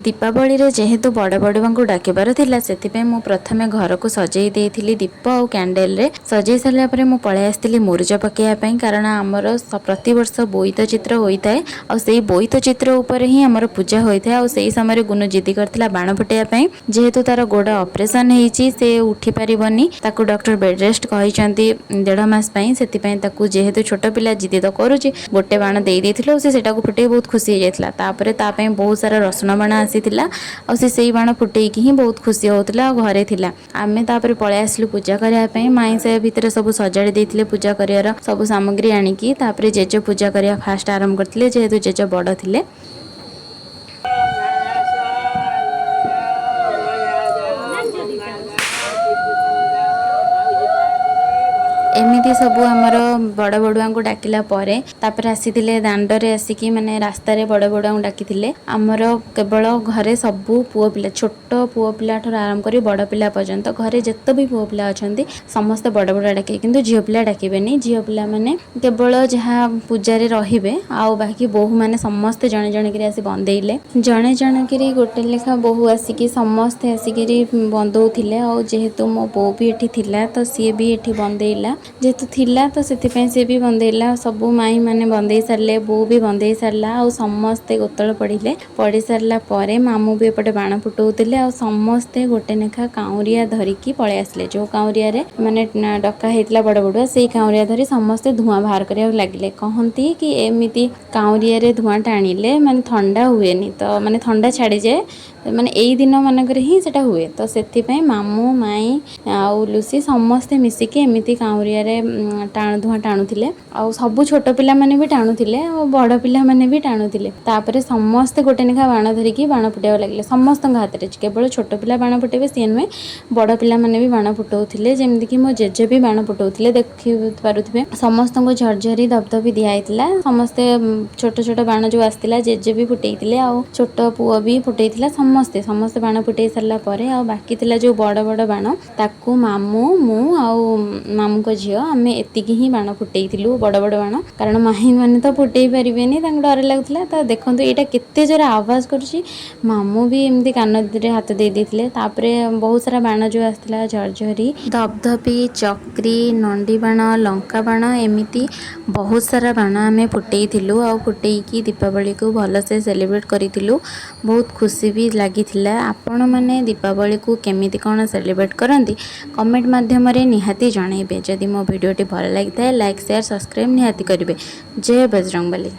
दीपावली रे जेहेतु बड़ बड़ुआ को डाकिबार थिला सेथिपे मु प्रथमे घर को सजई देइथिली दीप और कैंडल रे सजई सारा पर मु पळै आस्थिली मुरुज पकेया पई कारण हमर प्रति वर्ष बोईत चित्र होइताय और सेही बोईत चित्र ऊपर ही हमर पूजा होइताय और सेही समय गुनु जिद्दी करथिला बाण फुटेया पई जेहेतु तार गोड़ ऑपरेशन हेची से उठी परिबनी ताकू डॉक्टर बेड रेस्ट कहिसंती 1.5 मास पई सेथिपई ताकू जेहेतु छोट पिला जिद्दी तो करूची गोटे बाण देई देथिलो से सेटा को फुटे बहुत खुशी हो जाइतला तापरे ता पई बहुत सारा रसुण बाण आसीथिला और से बाण फुटेकी ही बहुत खुशी होतला घरे थिला आमे तापर पळे आसलु पूजा करिया पई माई से भितर सब सजाड़ी देथिले पूजा करियार सब सामग्री आनिकी तापर जेजे पूजा करिया फास्ट आरंभ करथिले जेहेतु जेजे बड़ थिले। एमती सबू आमर बड़ बड़ुआ को डाकिला परे तापर आसीथिले दांडरे आसिकी माने रास्ता रे बड़ बड़ुआ को डाकिथिले आमर केवल घरे सबू पुओ पिला छोट पुओ पिला ठर आरंभ करी बड़ पिला पर्यंत घरे जत्तो भी पुओ पिला अछंती समस्त बड़ बड़ डाके किंतु झियो पिला डाकिबेनी झियो पिला माने केवल जहाँ पूजा रे रहिबे आउ बाकी बोहू माने समस्त जणे जणे करी आसी बंदेइले जणे जणे करी गोटे लेखा बोहू आसिकी समस्त आसिकी बंदौथिले और जेहेतु मो बो भी एठी थिला तो सी भी एठी बंदेइला जेहेतु थिला तो सेथिपई से भी बंदेला सबू माई माने बंदे सारले बो भी बंदे सारला और समस्ते गोतल पड़िले पड़ी सारला परे मामू भी एपटे बाण फुटौतिले और समस्ते गोटे नेखा काउरिया धरिकी पळे आसले जो काउरिया रे माने डका हेतला बड़ बड़ुआ सेही काउरिया धरी समस्ते धुआं बाहर करिया लागिले कहंती कि एमिति काउरिया रे धुआं टाणिले माने ठंडा हुएनी तो माने ठंडा छाड़ी जाए माने एई दिन मानक ही सेटा हुए तो सेथिपई मामू माई आउ लुसी समस्ते मिसिकी एमिति काउरिया रे धुआं टाणुथिले आ सबु छोट पिला माने भी टाणुथिले और बड़ पिला माने भी टाणुथिले तापरे समस्ते गोटे नेखा बाण धरिकी बाण फुटेवा लागले समस्त हाथ रे केवल छोट पिला बाण फुटेबे से नुहे बड़ पिला माने भी बाण फुटौथिले जेमति कि मो जेजे भी बाण फुटौथिले देखि पारुथिबे समस्त को झरझरी धबधबी दिया हैतला समस्ते छोट छोट बाण जो आस्तिला जेजे भी फुटेइथिले आ छोट पुओ भी फुटेइथिला समस्ते समस्ते बाण फुटेई सारला परे आ बाकी थिला जो बड़ बड़ बाण ताकू मामू मु आ मामू को झियो आमे एतिकी ही बाण फुटेइथिलु बड़ बड़ बाण कारण माही माने तो फुटेई परिबेनी तांको डर लागुथला तो देखंतु एटा केते जोर आवाज करछि मामू भी एमती कान रे हाथ दे देथिले तापरे बहुत सारा बाण जो आस्तिला झरझरी धबधबी चक्री नंडी बाण लंका बाण एमिति बहुत सारा बाण आमे फुटेइथिलु आ फुटेईकी दीपावली को भल से सेलिब्रेट करिथिलु बहुत खुशी भी लागिथिला आपण माने दीपावली को केमिति कोन सेलिब्रेट करंती कमेंट माध्यम रे निहाती जणाइबे जदि मो वीडियोटी भल लागिथाय लाइक शेयर सब्सक्राइब निहाती करिवे। जय बजरंगबली।